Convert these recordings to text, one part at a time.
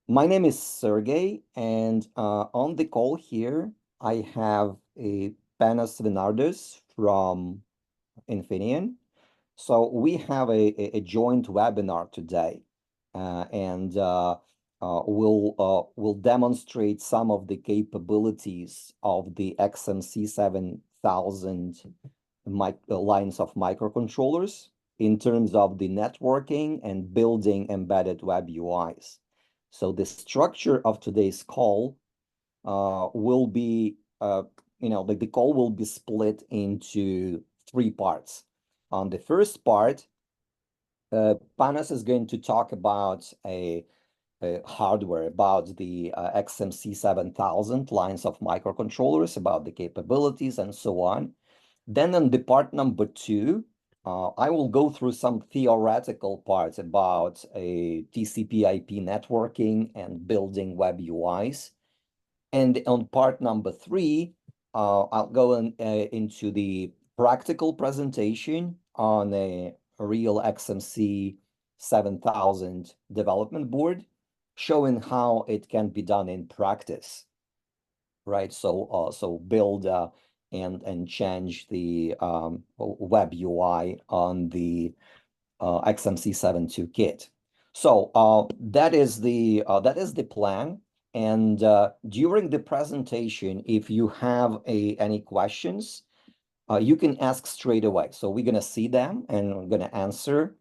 My name is Sergey, and on the call here, I have a Panos Venardos from Infineon. So we have a joint webinar today, and we'll demonstrate some of the capabilities of the XMC7000 lines of microcontrollers in terms of the networking and building embedded web UIs. So the structure of today's call will be, the call will be split into three parts. On the first part, Panos is going to talk about a hardware, about the XMC7000 lines of microcontrollers, about the capabilities and so on. Then on the part number two, I will go through some theoretical parts about a TCP/IP networking and building web UIs. And on part number three, I'll go into the practical presentation on a real XMC7000 development board, showing how it can be done in practice, right? So build and change the web UI on the XMC72 kit. So that is the plan. And during the presentation, if you have any questions, you can ask straight away. So we're gonna see them and we're gonna answer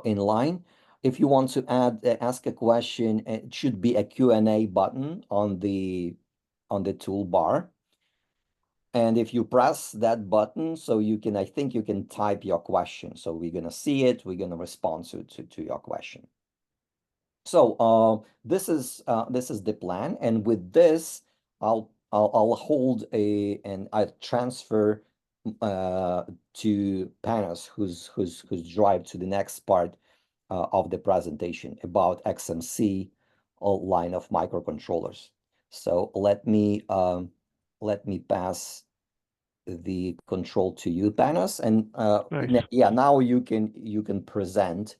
in line. If you want to ask a question, it should be a Q&A button on the toolbar. And if you press that button, so I think you can type your question. So we're gonna see it, we're gonna respond to your question. So this is the plan, and with this, I'll hold and I transfer to Panos, who's drive to the next part of the presentation about XMC line of microcontrollers. So let me pass the control to you, Panos, and Nice. yeah, now you can present.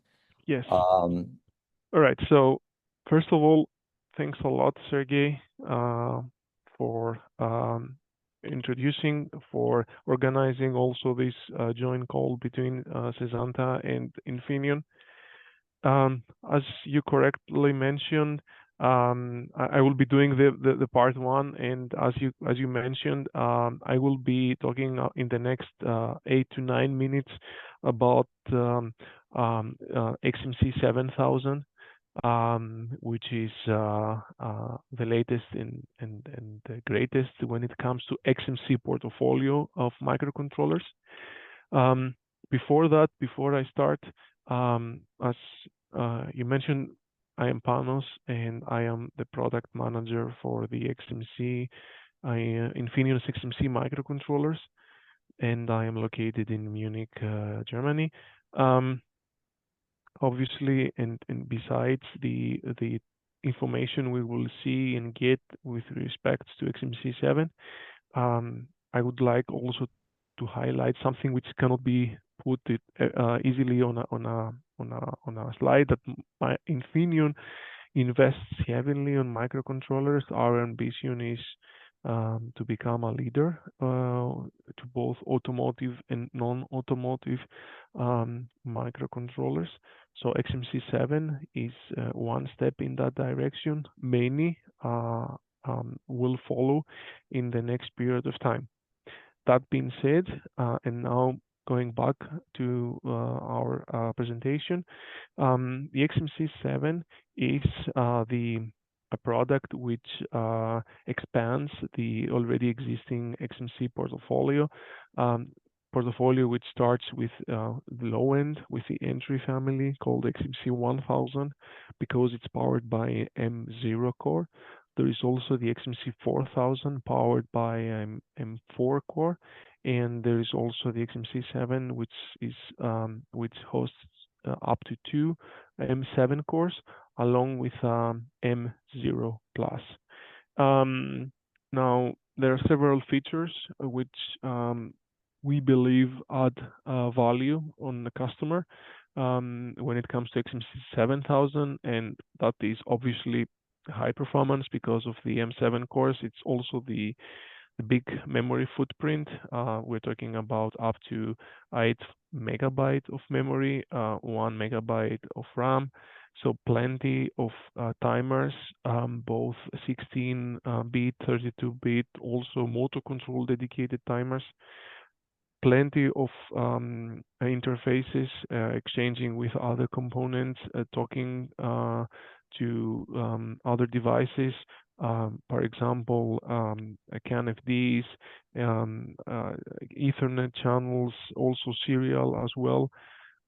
Yes. All right. So first of all, thanks a lot, Sergey, for introducing, for organizing also this joint call between Cesanta and Infineon. As you correctly mentioned, I will be doing the part one, and as you mentioned, I will be talking in the next 8 to 9 minutes about XMC7000, which is the latest and the greatest when it comes to XMC portfolio of microcontrollers. Before I start, as you mentioned, I am Panos, and I am the product manager for the XMC, Infineon XMC microcontrollers, and I am located in Munich, Germany. Obviously, and besides the information we will see and get with respect to XMC7, I would like also to highlight something which cannot be put easily on a slide, that Infineon invests heavily on microcontrollers. Our ambition is to become a leader to both automotive and non-automotive microcontrollers. So XMC7 is one step in that direction. Many will follow in the next period of time. That being said, and now going back to our presentation, the XMC7 is a product which expands the already existing XMC portfolio, which starts with the low end, with the entry family called XMC1000, because it's powered by M0 core. There is also the XMC4000 powered by M4 core, and there is also the XMC7, which hosts up to 2 M7 cores, along with M0 plus. Now, there are several features which we believe add value on the customer. when it comes to XMC7000, and that is obviously high performance because of the M7 cores. It's also the big memory footprint. We're talking about up to 8 megabyte of memory, 1 megabyte of RAM. So plenty of timers, both 16-bit, 32-bit, also motor control dedicated timers. Plenty of interfaces, exchanging with other components, talking to other devices. For example, CAN-FDs, Ethernet channels, also serial as well.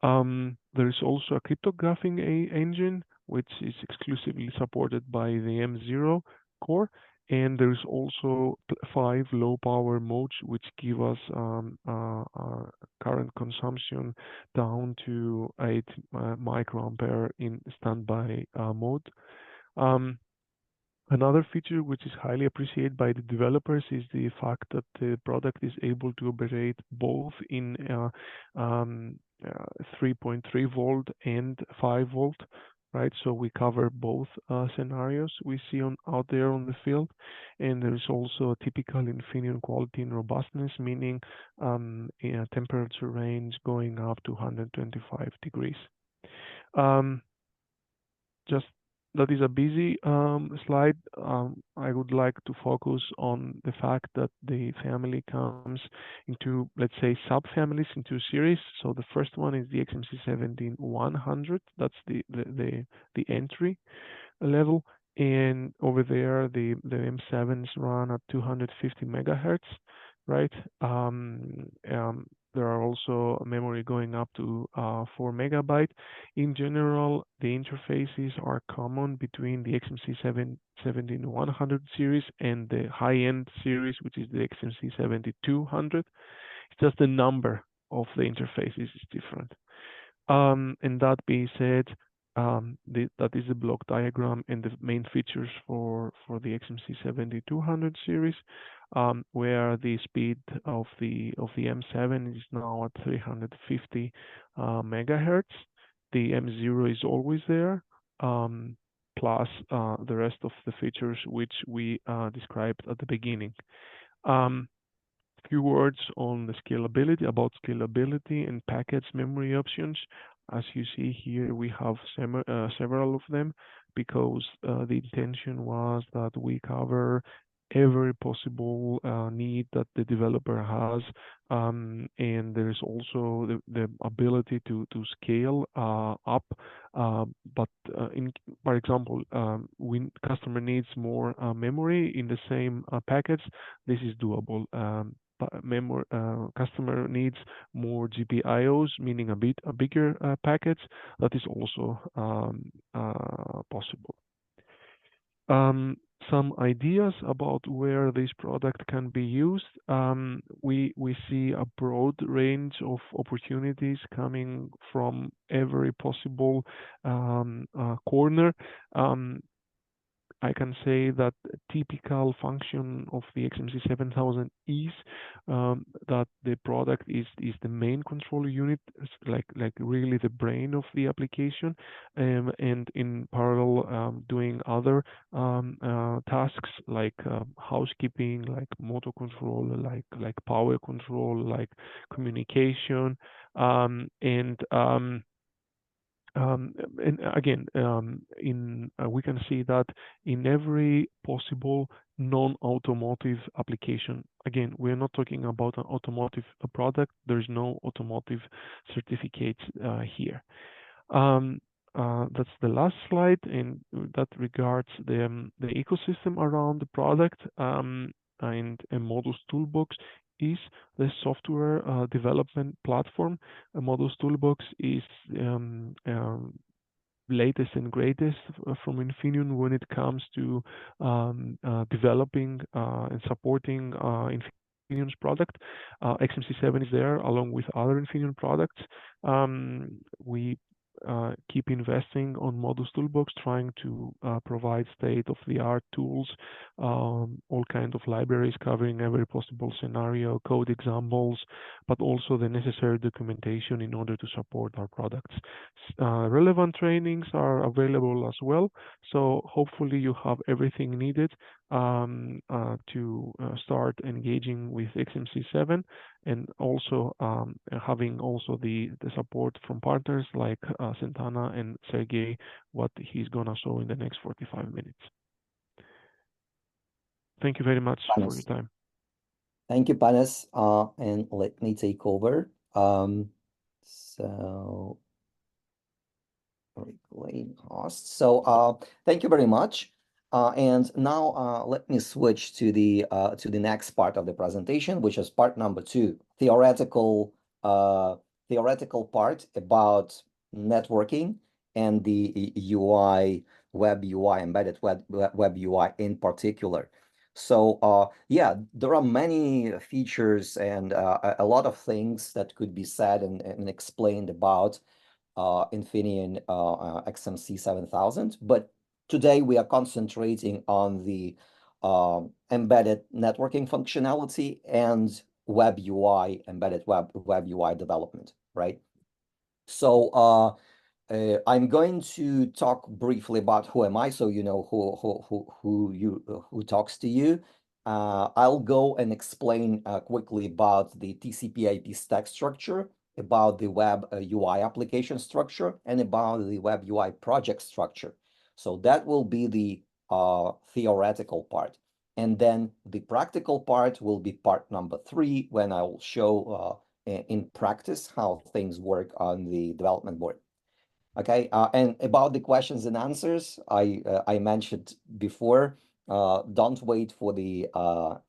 There is also a cryptographic engine, which is exclusively supported by the M0 core. And there's also 5 low power modes, which give us current consumption down to 8 microampere in standby mode. Another feature which is highly appreciated by the developers is the fact that the product is able to operate both in 3.3 volt and 5 volt, right? So we cover both scenarios we see out there on the field, and there is also a typical Infineon quality and robustness, meaning a temperature range going up to 125 degrees. Just that is a busy slide. I would like to focus on the fact that the family comes into, let's say, subfamilies into series. So the first one is the XMC7100. That's the entry level, and over there the M7s run at 250 megahertz, right? There are also memory going up to 4 megabyte. In general, the interfaces are common between the XMC7100 series and the high-end series, which is the XMC7200. It's just the number of the interfaces is different. And that being said, that is the block diagram and the main features for the XMC7200 series, where the speed of the M7 is now at 350 megahertz. The M0 is always there, plus the rest of the features which we described at the beginning. Few words on the scalability, about scalability and package memory options. As you see here, we have several of them, because the intention was that we cover every possible need that the developer has, and there's also the ability to scale up. But for example, when customer needs more memory in the same package, this is doable. Customer needs more GPIOs, meaning a bigger package, that is also possible. Some ideas about where this product can be used. We see a broad range of opportunities coming from every possible corner. I can say that a typical function of the XMC7000 is that the product is the main controller unit, like really the brain of the application, and in parallel doing other tasks like housekeeping, like motor control, like power control, like communication, and again, we can see that in every possible non-automotive application. Again, we're not talking about an automotive product. There's no automotive certificates here. That's the last slide, and that regards the ecosystem around the product, and Modus Toolbox is the software development platform. Modus Toolbox is latest and greatest from Infineon when it comes to developing and supporting Infineon's product. XMC7 is there along with other Infineon products. We keep investing on Modus Toolbox, trying to provide state-of-the-art tools, all kinds of libraries covering every possible scenario, code examples, but also the necessary documentation in order to support our products. Relevant trainings are available as well, so hopefully you have everything needed to start engaging with XMC7, and also having also the support from partners like Santana and Sergey, what he's gonna show in the next 45 minutes. Thank you very much for your time. Thank you, Panos. And let me take over. So reclaim host. So thank you very much. And now let me switch to the next part of the presentation, which is part number 2, theoretical part about networking and the UI, web UI, embedded web UI in particular. So yeah, there are many features and a lot of things that could be said and explained about Infineon XMC7000, but today we are concentrating on the embedded networking functionality and web UI, embedded web UI development, right? So I'm going to talk briefly about who am I, so you know who talks to you. I'll go and explain quickly about the TCP/IP stack structure, about the web UI application structure, and about the web UI project structure. So that will be the theoretical part. And then the practical part will be part number 3, when I will show in practice how things work on the development board. Okay, and about the questions and answers, I mentioned before, don't wait for the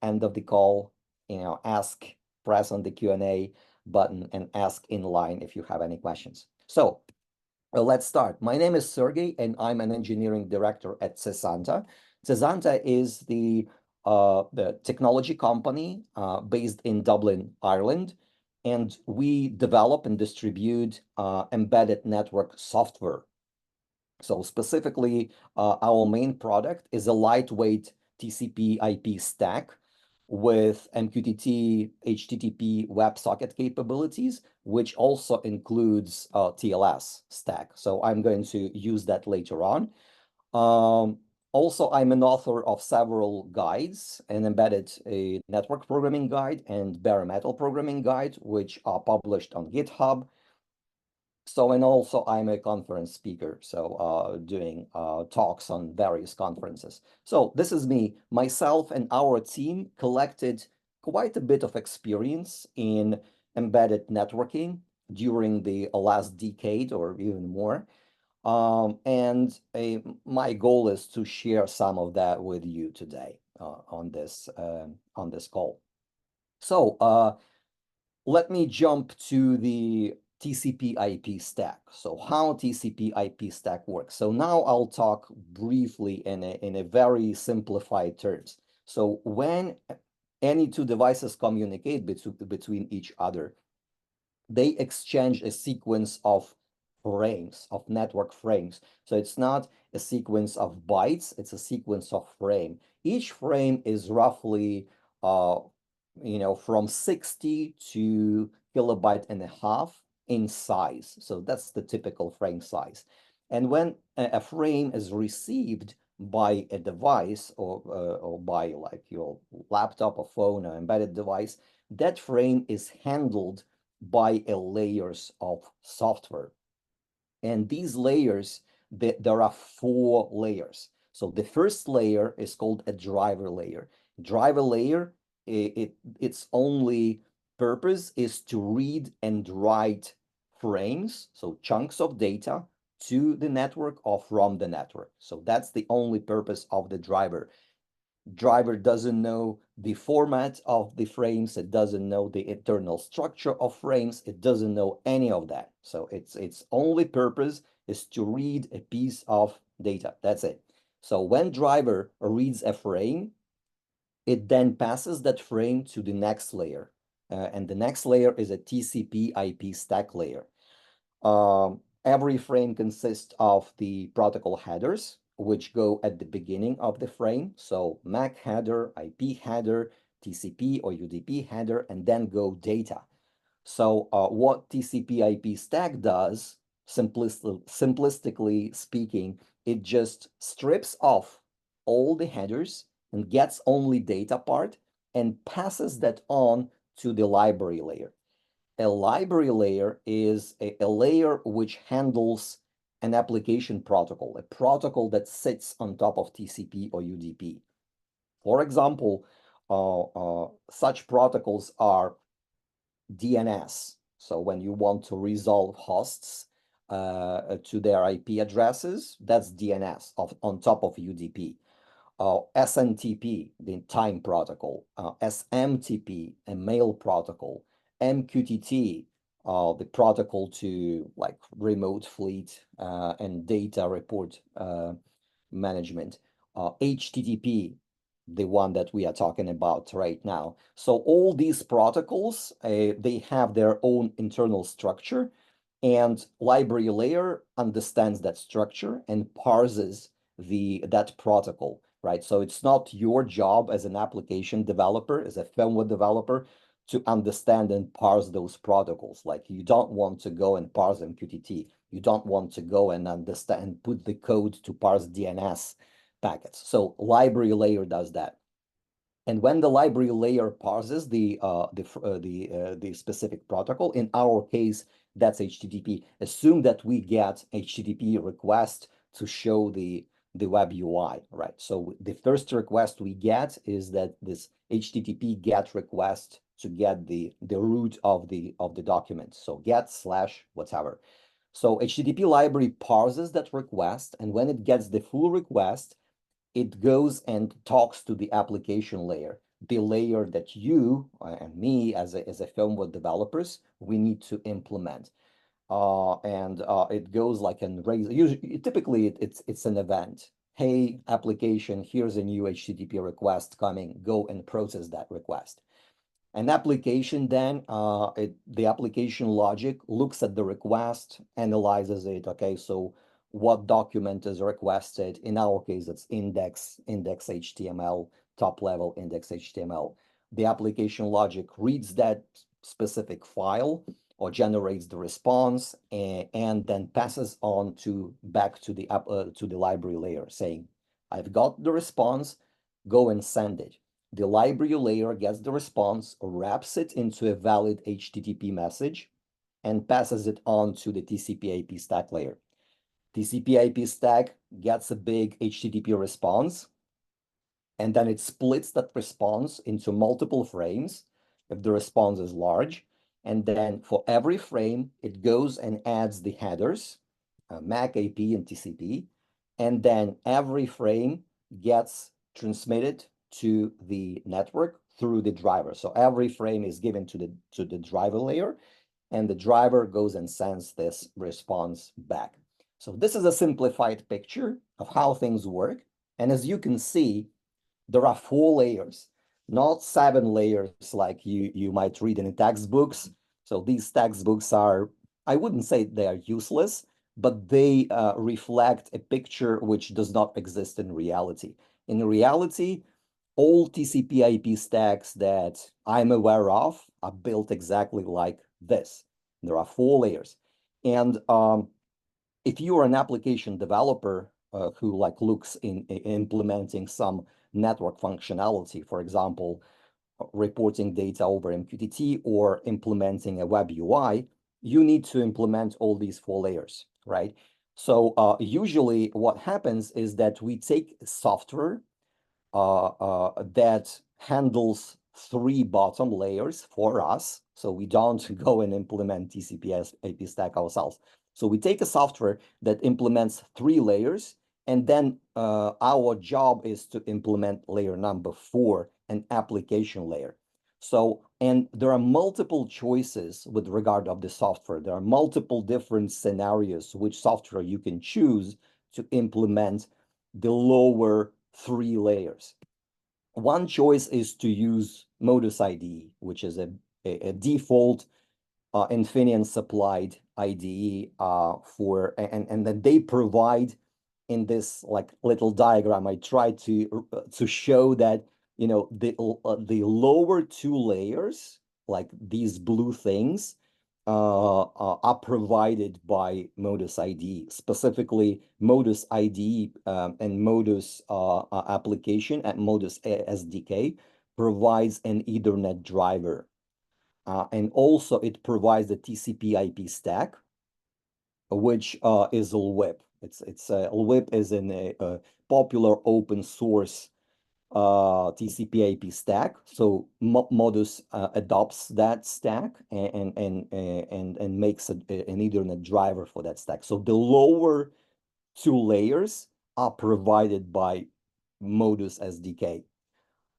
end of the call, press on the Q&A button and ask in line if you have any questions. So let's start. My name is Sergey, and I'm an engineering director at Cesanta. Cesanta is the technology company based in Dublin, Ireland, and we develop and distribute embedded network software. So specifically, our main product is a lightweight TCP/IP stack with MQTT, HTTP WebSocket capabilities, which also includes TLS stack. So I'm going to use that later on. Also, I'm an author of several guides, an embedded network programming guide and bare metal programming guide, which are published on GitHub. So, and also I'm a conference speaker, so doing talks on various conferences. So this is me. Myself and our team collected quite a bit of experience in embedded networking during the last decade or even more. And my goal is to share some of that with you today on this call. So let me jump to the TCP/IP stack. So how TCP/IP stack works. So now I'll talk briefly in a very simplified terms. So when any two devices communicate between each other, they exchange a sequence of frames, of network frames. So it's not a sequence of bytes, it's a sequence of frame. Each frame is roughly from 60 to kilobyte and a half in size. So that's the typical frame size. And when a frame is received by a device or by like your laptop or phone or embedded device, that frame is handled by layers of software. And these layers, there are 4 layers. So the first layer is called a driver layer. Driver layer, its only purpose is to read and write frames, so chunks of data, to the network or from the network. So that's the only purpose of the driver. Driver doesn't know the format of the frames, it doesn't know the internal structure of frames, it doesn't know any of that. So its only purpose is to read a piece of data. That's it. So when driver reads a frame, it then passes that frame to the next layer. And the next layer is a TCP/IP stack layer. Every frame consists of the protocol headers, which go at the beginning of the frame. So MAC header, IP header, TCP or UDP header, and then go data. So what TCP IP stack does, simplistically speaking, it just strips off all the headers and gets only data part and passes that on to the library layer. A library layer is a layer which handles an application protocol, a protocol that sits on top of TCP or UDP. For example, such protocols are DNS. So when you want to resolve hosts to their IP addresses, that's DNS on top of UDP. SNTP, the time protocol, SMTP, a mail protocol, MQTT, the protocol to like remote fleet and data report management, HTTP, the one that we are talking about right now. So all these protocols, they have their own internal structure, and library layer understands that structure and parses that protocol, right? So it's not your job as an application developer, as a firmware developer, to understand and parse those protocols. Like you don't want to go and parse MQTT. You don't want to go and understand, put the code to parse DNS packets. So library layer does that. And when the library layer parses the specific protocol, in our case, that's HTTP. Assume that we get HTTP request to show the web UI, right? So the first request we get is that this HTTP GET request to get the root of the document. So get / whatever. So HTTP library parses that request, and when it gets the full request, it goes and talks to the application layer, the layer that you and me as a firmware developers, we need to implement. It goes like an raise. Usually, typically, it's an event. Hey, application, here's a new HTTP request coming. Go and process that request. An application then, the application logic looks at the request, analyzes it. Okay, so what document is requested? In our case, it's index HTML, top level index HTML. The application logic reads that specific file or generates the response and then passes on back to the library layer saying, I've got the response, go and send it. The library layer gets the response, wraps it into a valid HTTP message, and passes it on to the TCP IP stack layer. TCP IP stack gets a big HTTP response, and then it splits that response into multiple frames if the response is large. And then for every frame, it goes and adds the headers, MAC, AP, and TCP. And then every frame gets transmitted to the network through the driver. So every frame is given to the driver layer, and the driver goes and sends this response back. So this is a simplified picture of how things work. And as you can see, there are 4 layers, not 7 layers like you might read in textbooks. So these textbooks are, I wouldn't say they are useless, but they reflect a picture which does not exist in reality. In reality, all TCP IP stacks that I'm aware of are built exactly like this. There are 4 layers. And if you are an application developer who like looks in implementing some network functionality, for example, reporting data over MQTT or implementing a web UI, you need to implement all these 4 layers, right? So usually what happens is that we take software that handles 3 bottom layers for us. So we don't go and implement TCP IP stack ourselves. So we take a software that implements 3 layers, and then our job is to implement layer number 4, an application layer. So, and there are multiple choices with regard of the software. There are multiple different scenarios which software you can choose to implement the lower 3 layers. One choice is to use Modus ID, which is a default Infineon supplied IDE and then they provide in this like little diagram. I tried to show that the lower two layers, like these blue things, are provided by Modus IDE, specifically Modus IDE and Modus application at Modus SDK provides an Ethernet driver. And also it provides the TCP/IP stack, which is LWIP. LWIP is a popular open source TCP/IP stack. So Modus adopts that stack and makes an Ethernet driver for that stack. So the lower two layers are provided by Modus SDK.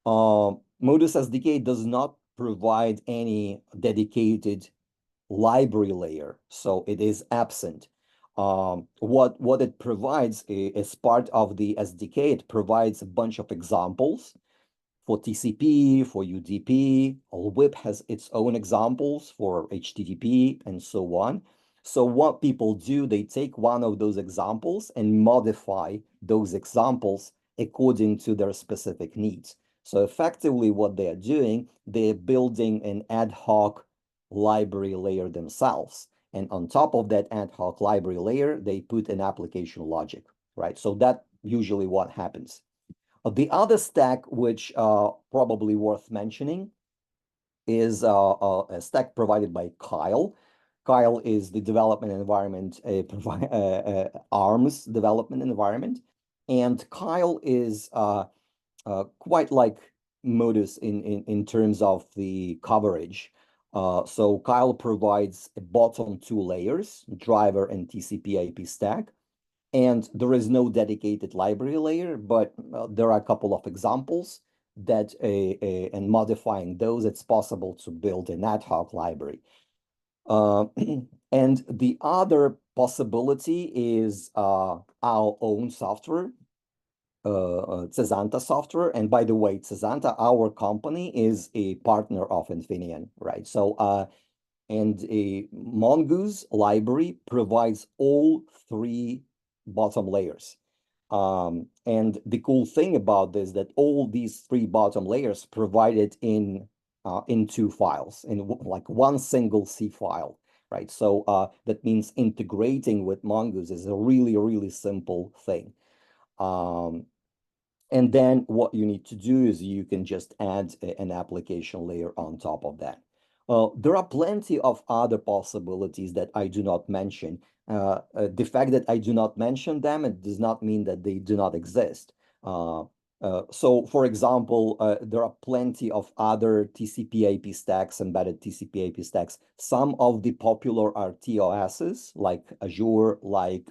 Modus SDK does not provide any dedicated library layer, so it is absent. What it provides as part of the SDK, it provides a bunch of examples for TCP, for UDP. LWIP has its own examples for HTTP and so on. So what people do, they take one of those examples and modify those examples according to their specific needs. So effectively what they are doing, they're building an ad hoc library layer themselves. And on top of that ad hoc library layer, they put an application logic, right? So that usually what happens. The other stack, which probably worth mentioning, is a stack provided by Kyle. Kyle is the development environment, ARM's development environment. And Kyle is quite like Modus in terms of the coverage. So Kyle provides a bottom two layers, driver and TCP/IP stack. And there is no dedicated library layer, but there are a couple of examples that and modifying those, it's possible to build an ad hoc library. And the other possibility is our own software, Cesanta software. And by the way, Cesanta, our company, is a partner of Infineon, right? So, and a Mongoose library provides all three bottom layers. And the cool thing about this, that all these three bottom layers provided in two files, in like one single C file, right? So that means integrating with Mongoose is a really, really simple thing. And then what you need to do is you can just add an application layer on top of that. There are plenty of other possibilities that I do not mention. The fact that I do not mention them, it does not mean that they do not exist. So, for example, there are plenty of other TCP/IP stacks, embedded TCP/IP stacks. Some of the popular are TOSs, like Azure, like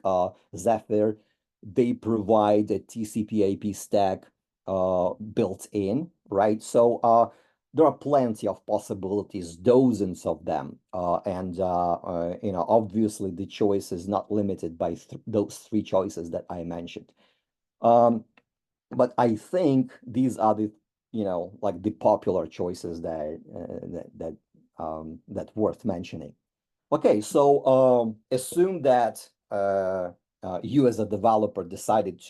Zephyr. They provide a TCP/IP stack built in, right? So there are plenty of possibilities, dozens of them, and obviously the choice is not limited by those three choices that I mentioned. But I think these are the like the popular choices that worth mentioning. Okay, so assume that you as a developer decided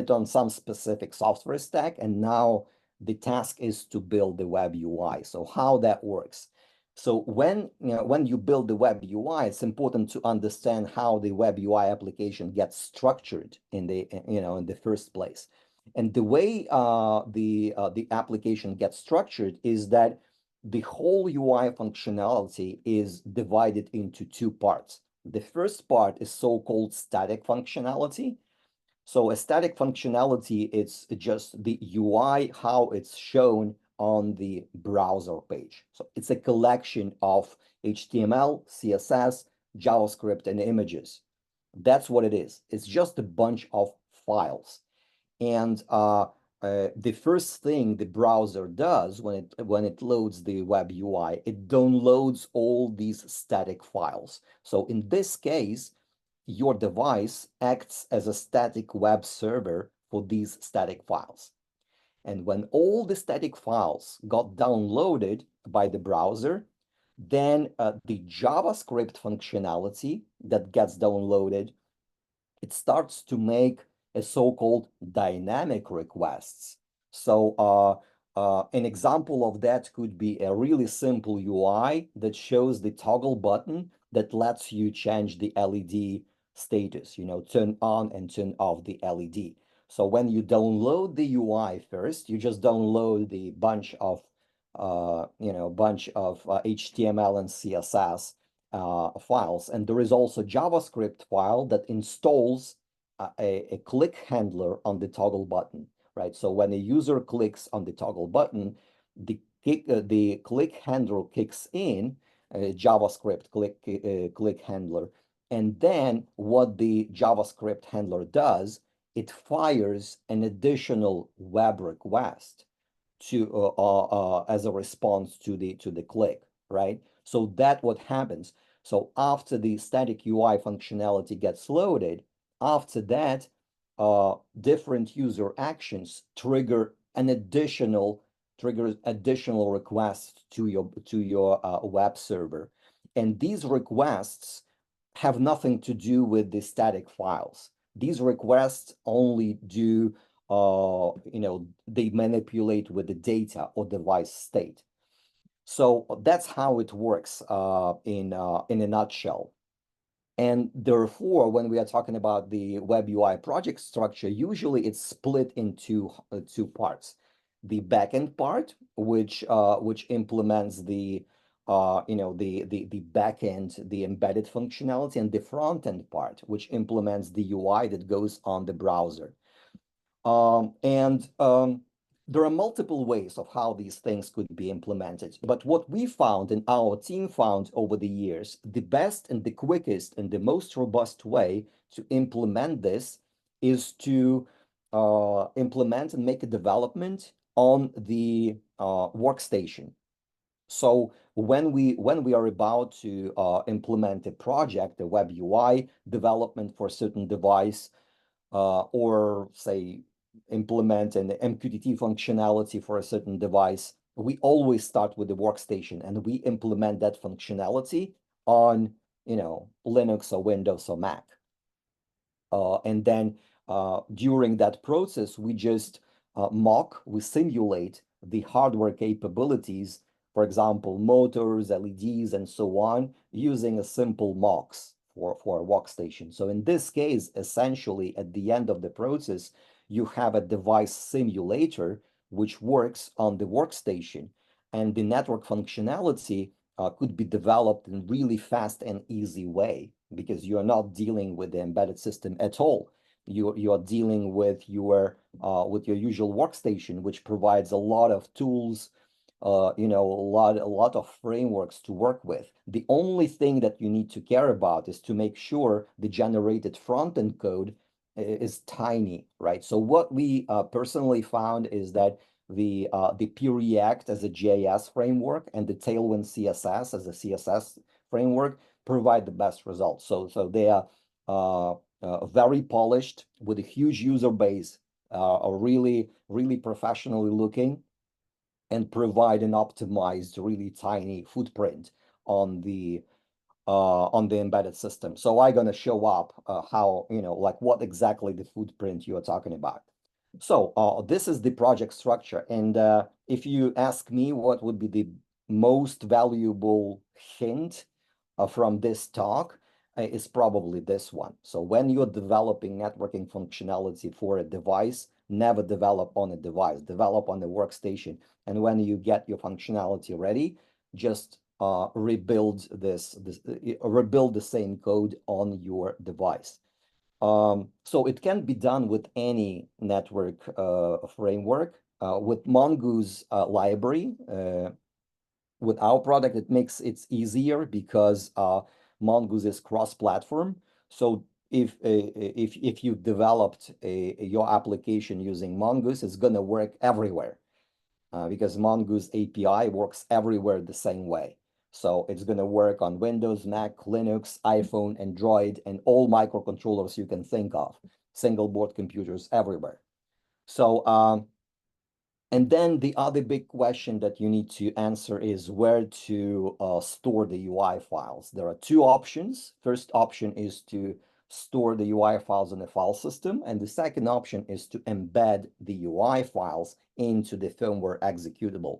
on some specific software stack, and now the task is to build the web UI. So how that works? So when you build the web UI, it's important to understand how the web UI application gets structured in the first place. And the way the application gets structured is that the whole UI functionality is divided into two parts. The first part is so-called static functionality. So a static functionality, it's just the UI, how it's shown on the browser page. So it's a collection of HTML, CSS, JavaScript, and images. That's what it is. It's just a bunch of files. And the first thing the browser does when it loads the web UI, it downloads all these static files. So in this case, your device acts as a static web server for these static files. And when all the static files got downloaded by the browser, then the JavaScript functionality that gets downloaded, it starts to make a so-called dynamic requests. So an example of that could be a really simple UI that shows the toggle button that lets you change the LED status, turn on and turn off the LED. So when you download the UI first, you just download the bunch of HTML and CSS files, and there is also JavaScript file that installs a click handler on the toggle button, right? So when a user clicks on the toggle button, the click handler kicks in, JavaScript click handler, and then what the JavaScript handler does, it fires an additional web request to as a response to the click, right? So that what happens. So after the static UI functionality gets loaded, after that, different user actions trigger additional requests to your web server, and these requests have nothing to do with the static files. These requests only do they manipulate with the data or device state. So that's how it works in a nutshell. And therefore, when we are talking about the web UI project structure, usually it's split into two parts: the backend part, which implements the backend, the embedded functionality, and the front end part, which implements the UI that goes on the browser. And there are multiple ways of how these things could be implemented. But what we found and our team found over the years, the best and the quickest and the most robust way to implement this is to implement and make a development on the workstation. So when we are about to implement a project, a web UI development for a certain device, or say implement an MQTT functionality for a certain device, we always start with the workstation and we implement that functionality on, Linux or Windows or Mac. And then during that process, we just we simulate the hardware capabilities, for example, motors, LEDs, and so on, using a simple mocks for a workstation. So in this case, essentially, at the end of the process, you have a device simulator which works on the workstation, and the network functionality could be developed in really fast and easy way, because you are not dealing with the embedded system at all. You are dealing with your usual workstation, which provides a lot of tools, a lot of frameworks to work with. The only thing that you need to care about is to make sure the generated front-end code is tiny, right? So what we personally found is that the P-React as a JS framework and the Tailwind CSS as a CSS framework provide the best results. So they are very polished with a huge user base, are really professionally looking, and provide an optimized, really tiny footprint on the embedded system. So I'm going to show up how, like what exactly the footprint you are talking about. So this is the project structure. And if you ask me what would be the most valuable hint from this talk, is probably this one. So when you're developing networking functionality for a device, never develop on a device, develop on the workstation. And when you get your functionality ready, just rebuild rebuild the same code on your device. So it can be done with any network framework. With Mongoose library, with our product, it makes it easier because Mongoose is cross-platform. So if you've developed your application using Mongoose, it's going to work everywhere because Mongoose API works everywhere the same way. So it's going to work on Windows, Mac, Linux, iPhone, Android, and all microcontrollers you can think of, single board computers everywhere. So And then the other big question that you need to answer is where to store the UI files. There are two options. First option is to store the UI files in a file system, and the second option is to embed the UI files into the firmware executable.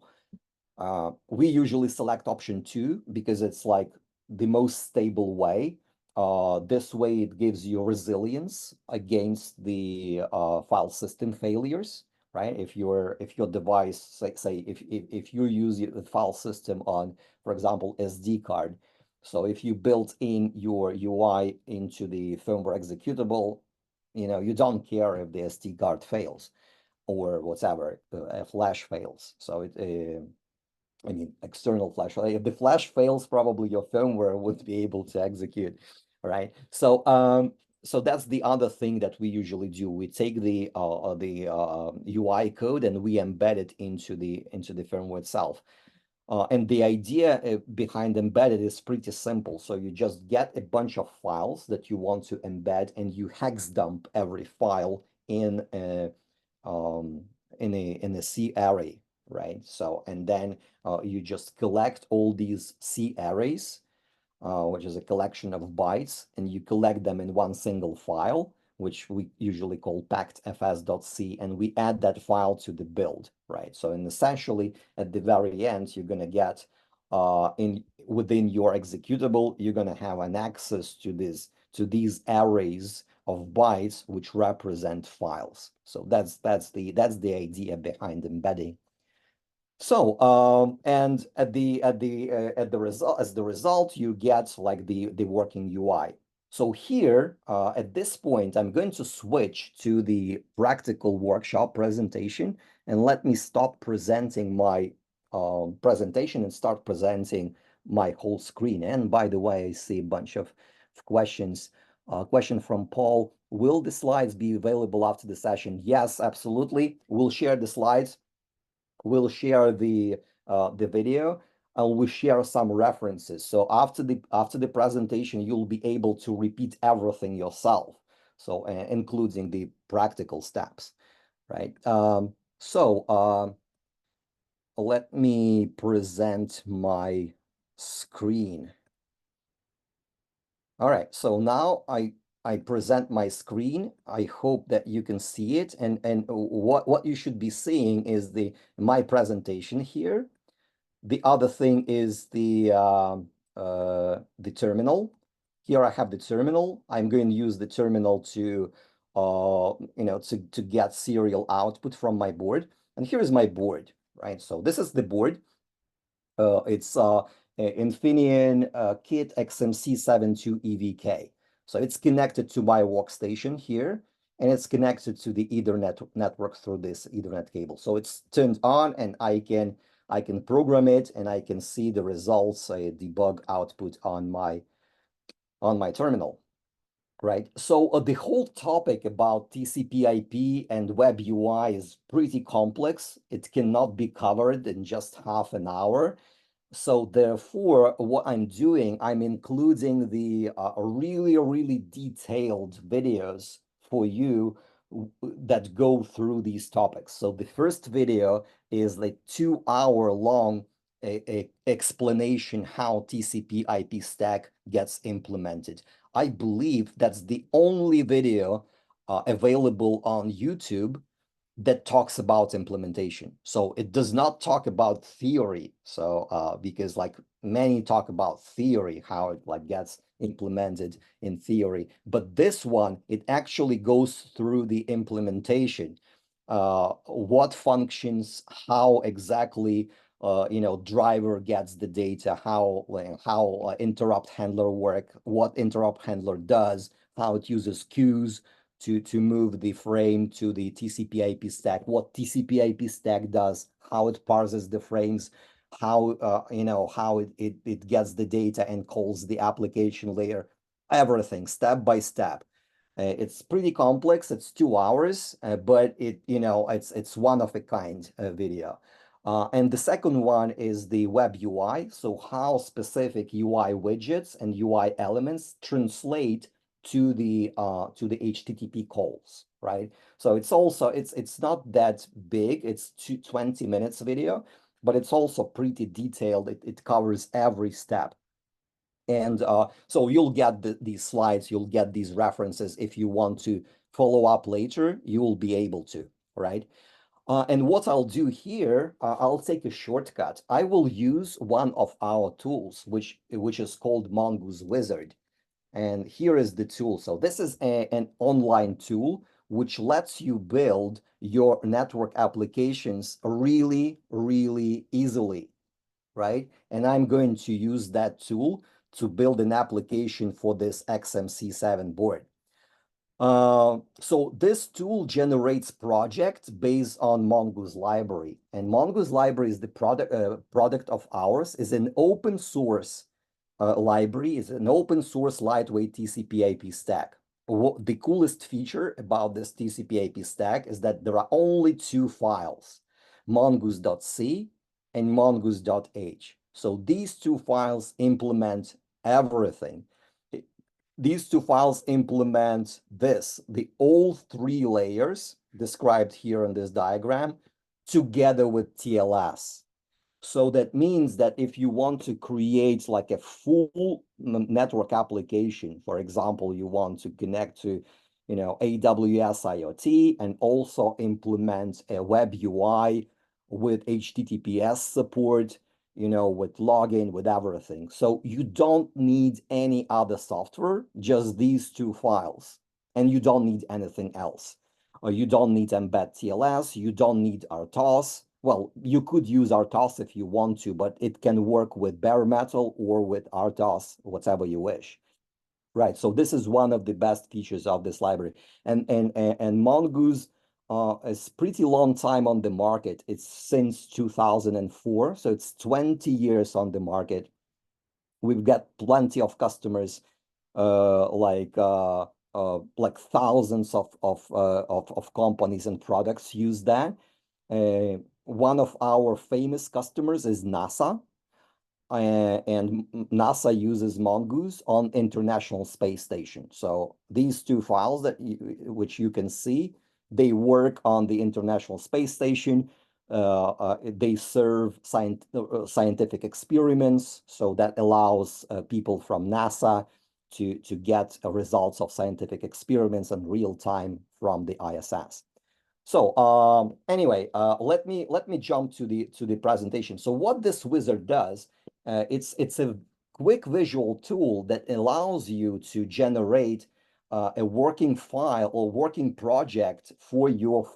We usually select option 2 because it's like the most stable way. This way it gives you resilience against the file system failures, right? If your device, say if you use the file system on, for example, SD card, so if you built in your UI into the firmware executable, you don't care if the SD card fails or whatever, a flash fails. So I mean, external flash. If the flash fails, probably your firmware would be able to execute, right? So that's the other thing that we usually do. We take the UI code and we embed it into the firmware itself. And the idea behind embedded is pretty simple. So you just get a bunch of files that you want to embed, and you hex dump every file in a C array, right? So and then you just collect all these C arrays, which is a collection of bytes, and you collect them in one single file, which we usually call packed.fs.c, and we add that file to the build, right? So and essentially at the very end, you're gonna get within your executable, you're gonna have an access to these arrays of bytes which represent files. So that's the idea behind embedding. So and at the result, as the result, you get like the working UI. So here at this point, I'm going to switch to the practical workshop presentation, and let me stop presenting my presentation and start presenting my whole screen. And by the way, I see a bunch of questions. Question from Paul: will the slides be available after the session? Yes, absolutely. We'll share the slides. We'll share the video, and we'll share some references. So after the presentation, you'll be able to repeat everything yourself. So including the practical steps, right? Let me present my screen. All right, so now I present my screen. I hope that you can see it, and what you should be seeing is my presentation here. The other thing is the terminal. Here I have the terminal. I'm going to use the terminal to to get serial output from my board. And here is my board, right? So this is the board. It's Infineon KIT XMC72 EVK. So it's connected to my workstation here, and it's connected to the Ethernet network through this Ethernet cable. So it's turned on, and I can program it, and I can see the results, debug output on my terminal, right? So the whole topic about TCP/IP and web UI is pretty complex. It cannot be covered in just half an hour. So therefore, what I'm doing, I'm including the really detailed videos for you that go through these topics. So the first video is a 2-hour long explanation how TCP/IP stack gets implemented. I believe that's the only video available on YouTube that talks about implementation. So it does not talk about theory. So because like many talk about theory, how it like gets implemented in theory, but this one, it actually goes through the implementation, what functions, how exactly driver gets the data, how interrupt handler work, what interrupt handler does, how it uses queues to move the frame to the TCP/IP stack, what TCP/IP stack does, how it parses the frames, how how it gets the data and calls the application layer, everything step by step. It's pretty complex. It's 2 hours, but it's one of a kind video. And the second one is the web UI. So how specific UI widgets and UI elements translate to the HTTP calls, right? So it's also, it's not that big. It's 20 minutes video, but it's also pretty detailed. It covers every step. And so you'll get these slides, you'll get these references. If you want to follow up later, you will be able to, right? And what I'll do here, I'll take a shortcut. I will use one of our tools, which is called Mongoose Wizard. And here is the tool. So this is an online tool which lets you build your network applications really, really easily, right? And I'm going to use that tool to build an application for this XMC7 board. So this tool generates projects based on Mongoose library, and Mongoose library is the product of ours, is an open source library, is an open source lightweight TCP/IP stack. The coolest feature about this TCP/IP stack is that there are only two files, mongoose.c and mongoose.h. So these two files implement everything. These two files implement all three layers described here in this diagram together with TLS. So that means that if you want to create like a full network application, for example, you want to connect to, AWS IoT and also implement a web UI with HTTPS support, with login, with everything. So you don't need any other software, just these two files, and you don't need anything else. Or you don't need embed TLS, you don't need RTOS. Well, you could use RTOS if you want to, but it can work with bare metal or with RTOS, whatever you wish. Right. So this is one of the best features of this library. And Mongoose is pretty long time on the market. It's since 2004. So it's 20 years on the market. We've got plenty of customers, like thousands of companies and products use that. One of our famous customers is NASA, and NASA uses Mongoose on International Space Station. So these two files which you can see, they work on the International Space Station. They serve scientific experiments, so that allows people from NASA to get results of scientific experiments in real time from the ISS. So anyway, let me jump to the presentation. So what this wizard does, it's a quick visual tool that allows you to generate a working file or working project for your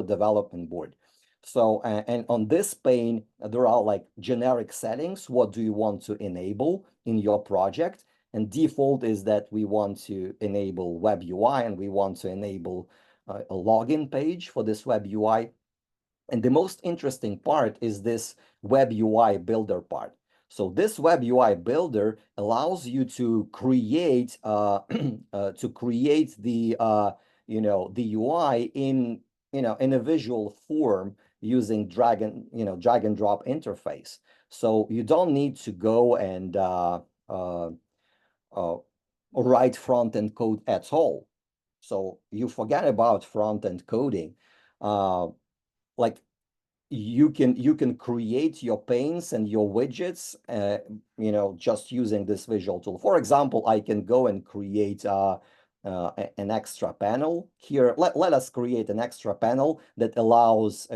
development board. So and on this pane there are like generic settings. What do you want to enable in your project? And default is that we want to enable web UI and we want to enable a login page for this web UI. And the most interesting part is this web UI builder part. So this web UI builder allows you to create the the UI in in a visual form using drag and drop interface. So you don't need to go and write front-end code at all. So you forget about front-end coding. Like you can create your panes and your widgets, just using this visual tool. For example, I can go and create an extra panel here. Let us create an extra panel that allows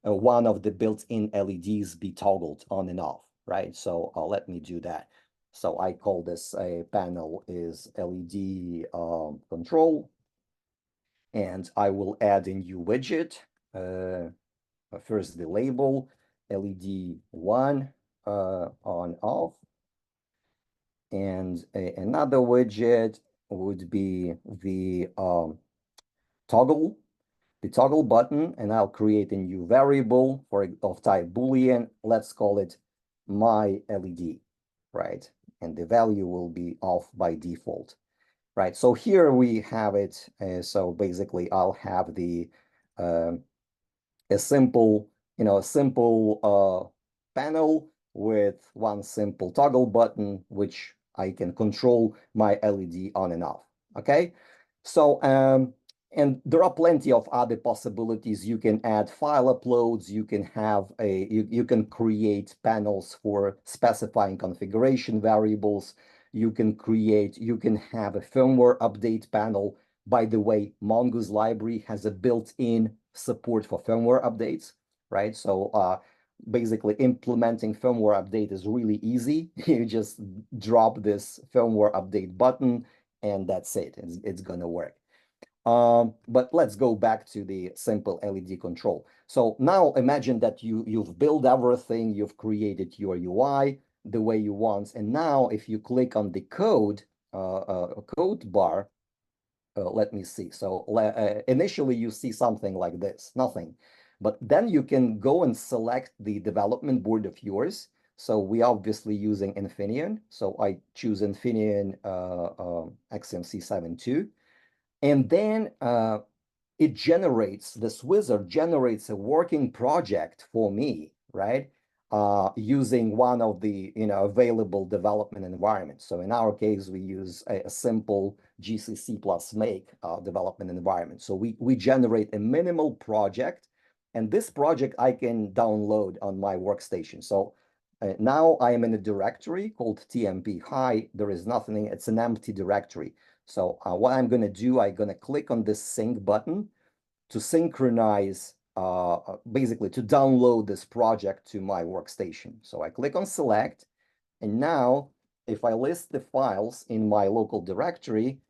one of the built-in LEDs be toggled on and off, right? So let me do that. So I call this a panel is LED control. And I will add a new widget. First, the label LED 1 on off. And another widget would be the toggle button. And I'll create a new variable of type Boolean. Let's call it my LED, right? And the value will be off by default. Right, so here we have it. So basically, I'll have a simple panel with one simple toggle button, which I can control my LED on and off. Okay, So, and there are plenty of other possibilities. You can add file uploads. You can have you can create panels for specifying configuration variables. You can have a firmware update panel. By the way, Mongoose library has a built-in support for firmware updates, right? So, basically implementing firmware update is really easy. You just drop this firmware update button and that's it. It's gonna work. But let's go back to the simple LED control. So now imagine that you've built everything, you've created your UI the way you want, and now if you click on the code bar, let me see. So initially you see something like this, nothing, but then you can go and select the development board of yours. So we obviously using Infineon. So I choose Infineon XMC72. And then this wizard generates a working project for me, right? Using one of the available development environments. So in our case, we use a simple GCC plus make development environment. So we generate a minimal project, and this project I can download on my workstation. So now I am in a directory called TMP High. There is nothing, it's an empty directory. So what I'm going to do, I'm going to click on this sync button to synchronize, basically to download this project to my workstation. So I click on select, and now if I list the files in my local directory,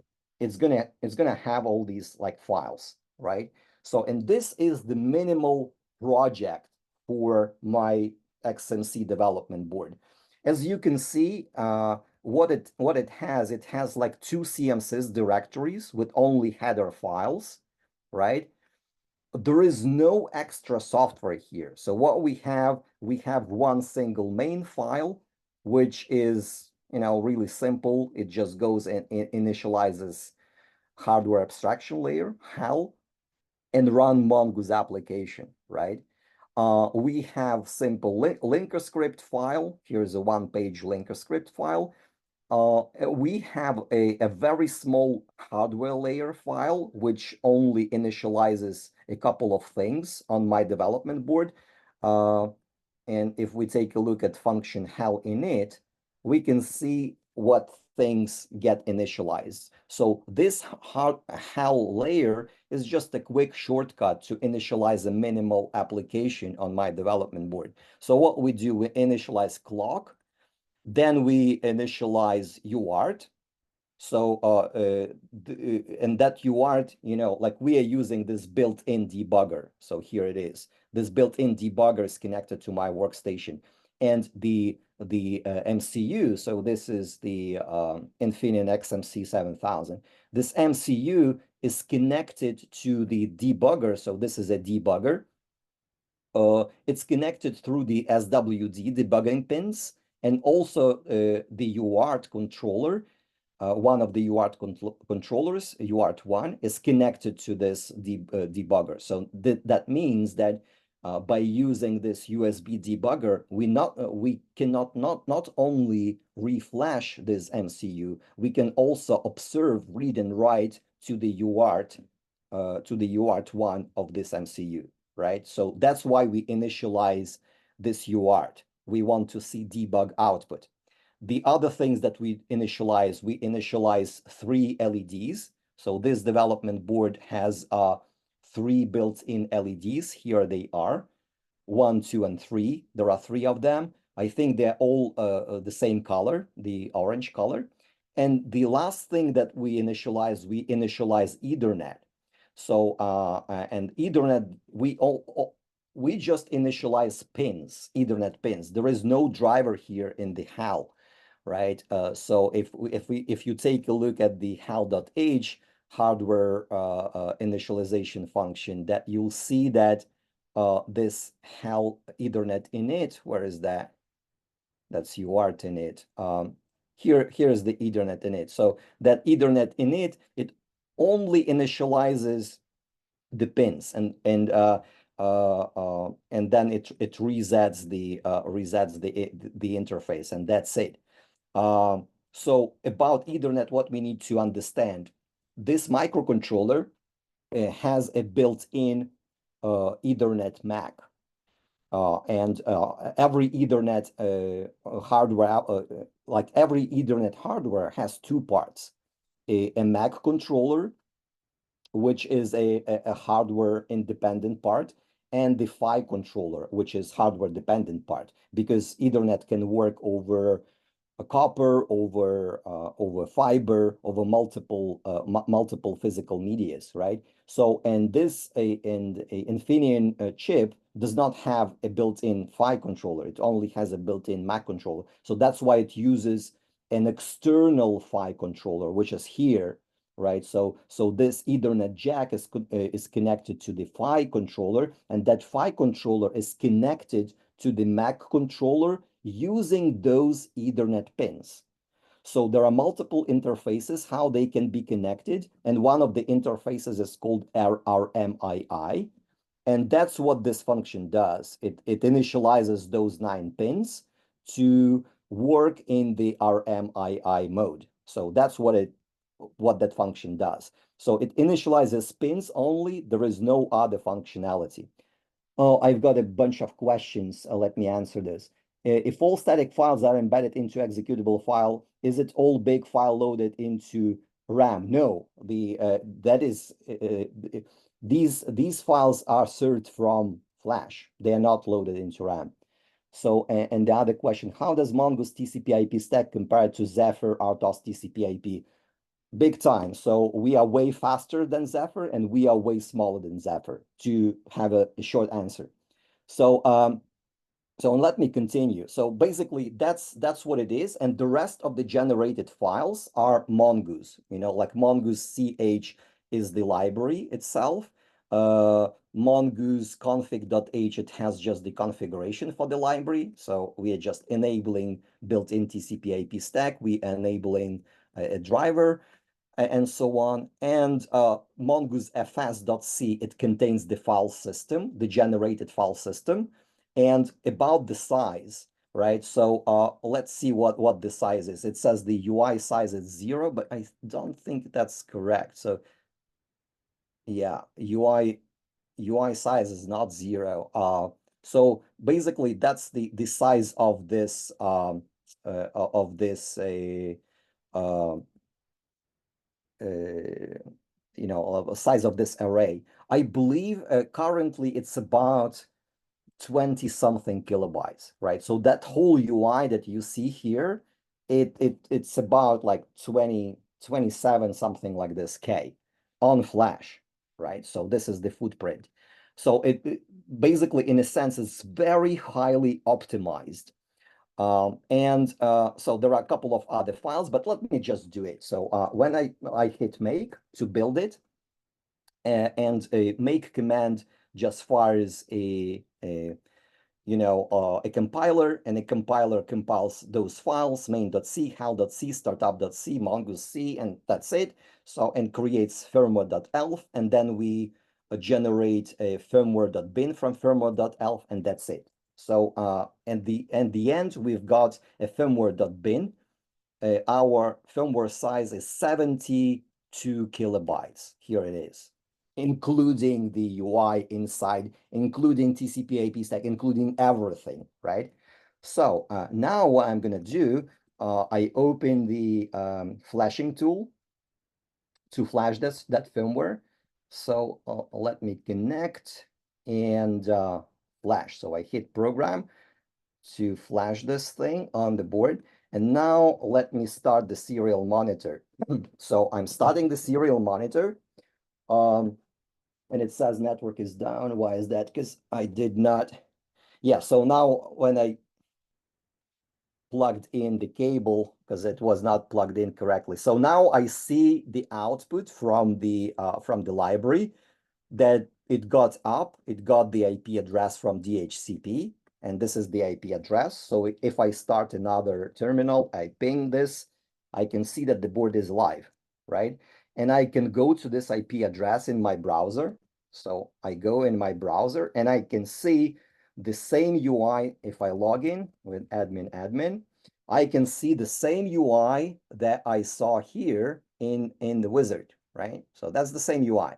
it's gonna have all these like files, right? So, and this is the minimal project for my XMC development board. As you can see, what it has like two CMSIS directories with only header files, right? There is no extra software here. So what we have one single main file, which is really simple. It just goes and initializes hardware abstraction layer, HAL, and run Mongoose application, right? We have simple linker script file. Here's a one-page linker script file. We have a very small hardware layer file, which only initializes a couple of things on my development board. And if we take a look at function HAL init, we can see what things get initialized. So this HAL layer is just a quick shortcut to initialize a minimal application on my development board. So what we do, we initialize clock, then we initialize UART. So, and that UART, like we are using this built-in debugger. So here it is. This built-in debugger is connected to my workstation. And the MCU, so this is the Infineon XMC7000. This MCU is connected to the debugger. So this is a debugger. It's connected through the SWD debugging pins, and also the UART controller. One of the UART controllers, UART1, is connected to this debugger. So that means that by using this USB debugger, we cannot not only reflash this MCU, we can also observe, read, and write to the UART UART1 of this MCU, right? So that's why we initialize this UART. We want to see debug output. The other things that we initialize 3 LEDs. So this development board has 3 built-in LEDs. Here they are, 1, 2, and 3. There are 3 of them. I think they're all the same color, the orange color. And the last thing that we initialize Ethernet. So and Ethernet, we just initialize pins, Ethernet pins. There is no driver here in the HAL, right? So if you take a look at the HAL.h hardware initialization function, that you'll see that this HAL Ethernet init, where is that? That's UART init. Here's the Ethernet init. So that Ethernet init, it only initializes the pins, and then it resets the interface, and that's it. So about Ethernet, what we need to understand, this microcontroller has a built-in Ethernet MAC. And every Ethernet hardware, like every Ethernet hardware has two parts, a MAC controller, which is a hardware independent part, and the PHY controller, which is hardware dependent part, because Ethernet can work over a copper, over fiber, over multiple physical medias, right? So, and this Infineon chip does not have a built-in PHY controller. It only has a built-in MAC controller. So that's why it uses an external PHY controller, which is here, right? So this Ethernet jack is connected to the PHY controller, and that PHY controller is connected to the MAC controller using those Ethernet pins. So there are multiple interfaces, how they can be connected, and one of the interfaces is called RMII, and that's what this function does. It initializes those 9 pins to work in the RMII mode. So that's what that function does. So it initializes pins only. There is no other functionality. Oh, I've got a bunch of questions. Let me answer this. If all static files are embedded into executable file, is it all big file loaded into RAM? No, these files are served from flash. They are not loaded into RAM. So, and the other question, how does Mongoose TCP/IP stack compare to Zephyr RTOS TCP/IP? Big time. So we are way faster than Zephyr, and we are way smaller than Zephyr, to have a short answer. So so let me continue. So basically that's what it is, and the rest of the generated files are Mongoose. You know, like Mongoose CH is the library itself. Mongoose config.h, it has just the configuration for the library. So we are just enabling built-in TCP/IP stack. We enabling a driver, and so on. And Mongoose fs.c, it contains the file system, the generated file system, and about the size, right? So let's see what the size is. It says the UI size is 0, but I don't think that's correct. So yeah, UI size is not 0. So basically that's the size of this you know, size of this array. I believe currently it's about 20 something kilobytes, right? So that whole UI that you see here, it's about like 27 something like this K on flash, right? So this is the footprint. So it basically, in a sense, it's very highly optimized. So there are a couple of other files, but let me just do it. So when I hit make to build it, and a make command just fires a compiler, and a compiler compiles those files, main.c, hal.c, startup.c, mongoose c, and that's it. So, and creates firmware.elf, and then we generate a firmware.bin from firmware.elf, and that's it. So at the end, we've got a firmware.bin. Our firmware size is 72 kilobytes. Here it is, including the UI inside, including TCP/IP stack, including everything, right? So now what I'm gonna do, I open the flashing tool to flash that firmware. So let me connect and flash. So I hit program to flash this thing on the board. And now let me start the serial monitor. So I'm starting the serial monitor. And it says network is down. Why is that? Because I did not. Yeah, so now when I plugged in the cable, because it was not plugged in correctly. So now I see the output from the library that it got the IP address from DHCP, and this is the IP address. So if I start another terminal, I ping this, I can see that the board is live, right? And I can go to this IP address in my browser. So I go in my browser and I can see the same UI. If I log in with admin, I can see the same UI that I saw here in the wizard, right? So that's the same UI.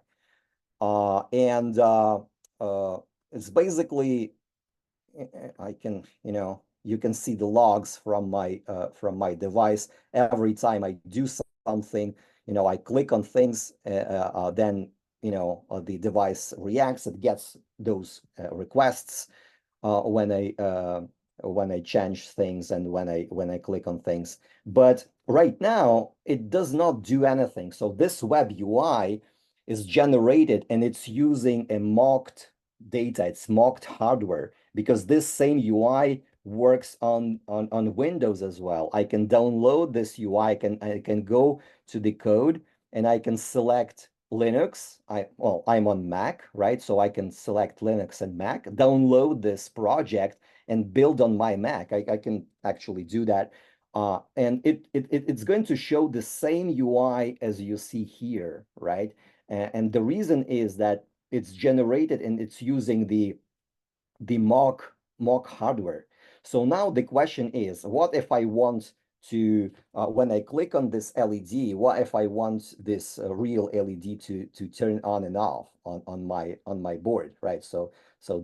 It's basically, I can, you can see the logs from my device. Every time I do something, I click on things, then, the device reacts, it gets those requests when I change things and when I click on things. But right now, it does not do anything. So this web UI is generated and it's using a mocked data. It's mocked hardware because this same UI works on Windows as well. I can download this UI. I can go to the code and I can select Linux. I'm on Mac, right? So I can select Linux and Mac, download this project and build on my Mac. I can actually do that. And it's going to show the same UI as you see here, right? And the reason is that it's generated and it's using the mock hardware. So now the question is, what if I want to, when I click on this LED, what if I want this real LED to turn on and off on my board, right? So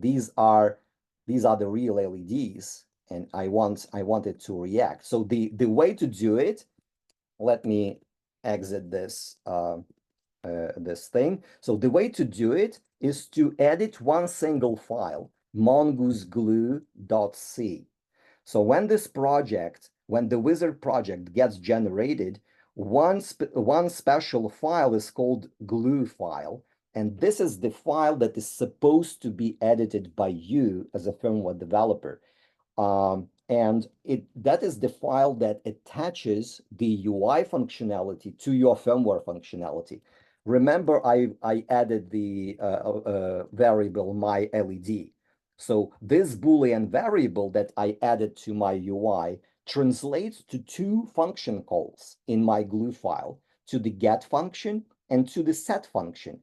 these are the real LEDs, and I want it to react. So the way to do it, let me exit this thing. So the way to do it is to edit one single file, mongoose-glue.c. So when the wizard project gets generated, one special file is called glue file. And this is the file that is supposed to be edited by you as a firmware developer. And that is the file that attaches the UI functionality to your firmware functionality. Remember, I added the variable my LED. So this Boolean variable that I added to my UI translates to two function calls in my glue file, to the get function and to the set function.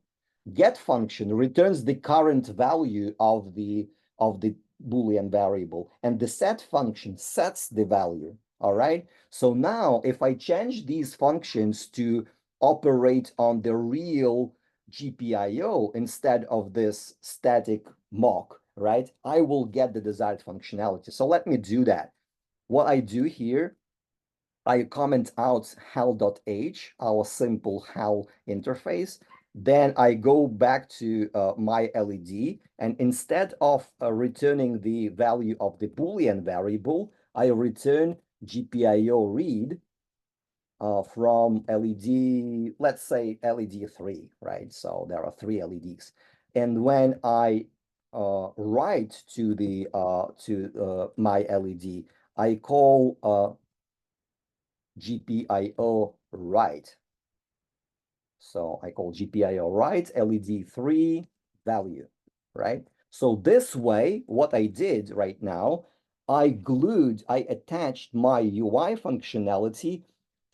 Get function returns the current value of the Boolean variable, and the set function sets the value. All right. So now if I change these functions to operate on the real GPIO instead of this static mock, right, I will get the desired functionality. So let me do that. What I do here, I comment out hal.h, our simple HAL interface. Then I go back to my LED, and instead of returning the value of the Boolean variable, I return GPIO read from LED, let's say LED 3, right? So there are 3 LEDs. And when I write to my LED, I call GPIO write. So I call GPIO write LED3 value, right? So this way, what I did right now, I attached my UI functionality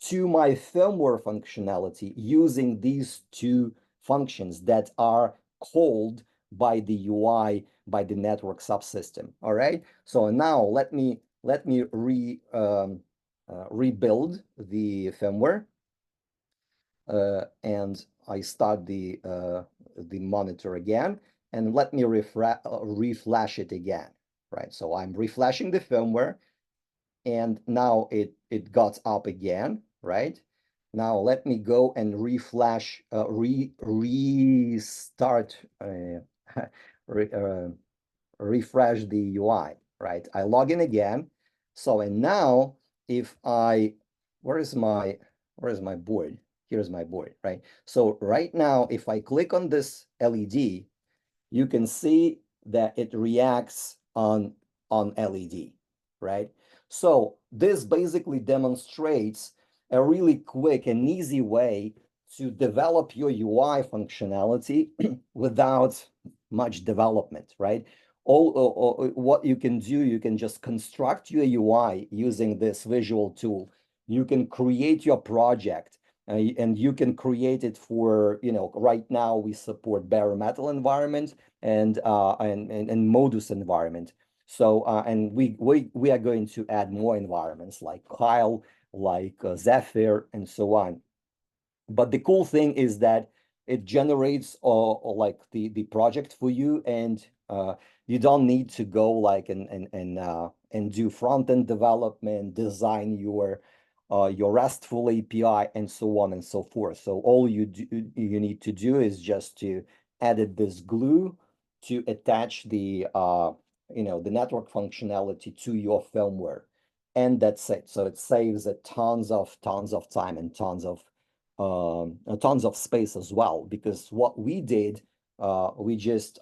to my firmware functionality using these two functions that are called by the UI, by the network subsystem. All right. So now let me rebuild the firmware, and I start the monitor again, and let me reflash it again, right? So I'm reflashing the firmware, and now it got up again, right? Now let me go and reflash, restart, refresh the UI, right? I log in again. So, and now if I, where is my board? Here's my board, right? So right now, if I click on this LED, you can see that it reacts on LED, right? So this basically demonstrates a really quick and easy way to develop your UI functionality without much development, right? All what you can do, you can just construct your UI using this visual tool. You can create your project, and you can create it for, right now we support bare metal environment and Modus environment. So and we are going to add more environments like Kyle, like Zephyr, and so on. But the cool thing is that it generates like the project for you, and you don't need to go like and do front-end development, design your RESTful API, and so on and so forth. So all you need to do is just to edit this glue to attach the the network functionality to your firmware, and that's it. So it saves a tons of time and tons of space as well, because what we did, we just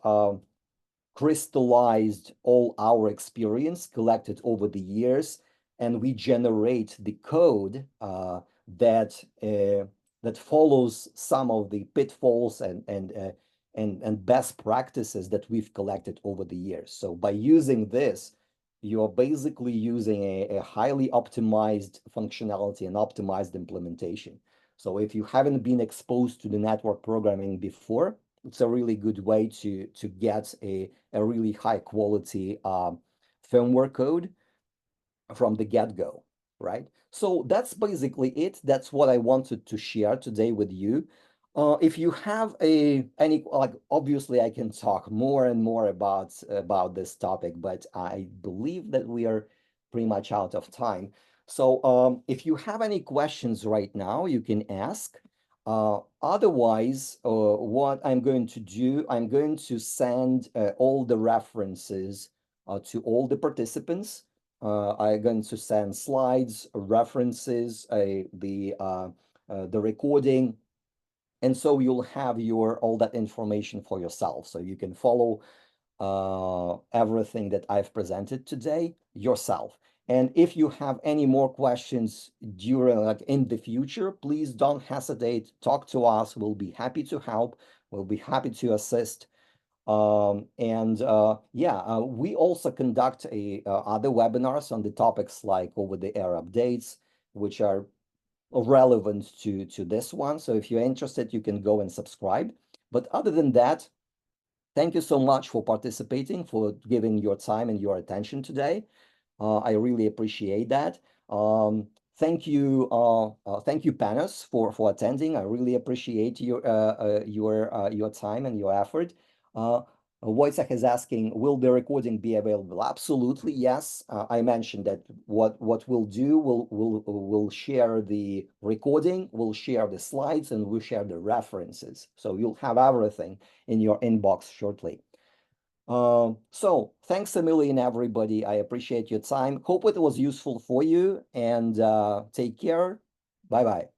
crystallized all our experience collected over the years, and we generate the code that that follows some of the pitfalls and best practices that we've collected over the years. So by using this, you're basically using a highly optimized functionality and optimized implementation. So if you haven't been exposed to the network programming before, it's a really good way to get a really high quality firmware code from the get-go, right? So that's basically it. That's what I wanted to share today with you. If you have any, like, obviously I can talk more and more about this topic, but I believe that we are pretty much out of time. So if you have any questions right now, you can ask. Otherwise, what I'm going to do, I'm going to send all the references to all the participants. I'm going to send slides, references, the recording, and so you'll have all that information for yourself, so you can follow everything that I've presented today yourself. And if you have any more questions during, like, in the future, please don't hesitate. Talk to us. We'll be happy to help. We'll be happy to assist. We also conduct other webinars on the topics like over-the-air updates, which are relevant to this one. So if you're interested, you can go and subscribe. But other than that, thank you so much for participating, for giving your time and your attention today. I really appreciate that. Thank you, Panos, for attending. I really appreciate your time and your effort. Wojciech is asking, will the recording be available? Absolutely, yes. I mentioned that what we'll do, we'll share the recording, we'll share the slides, and we'll share the references. So you'll have everything in your inbox shortly. So thanks a million, everybody. I appreciate your time. Hope it was useful for you, and take care. Bye-bye.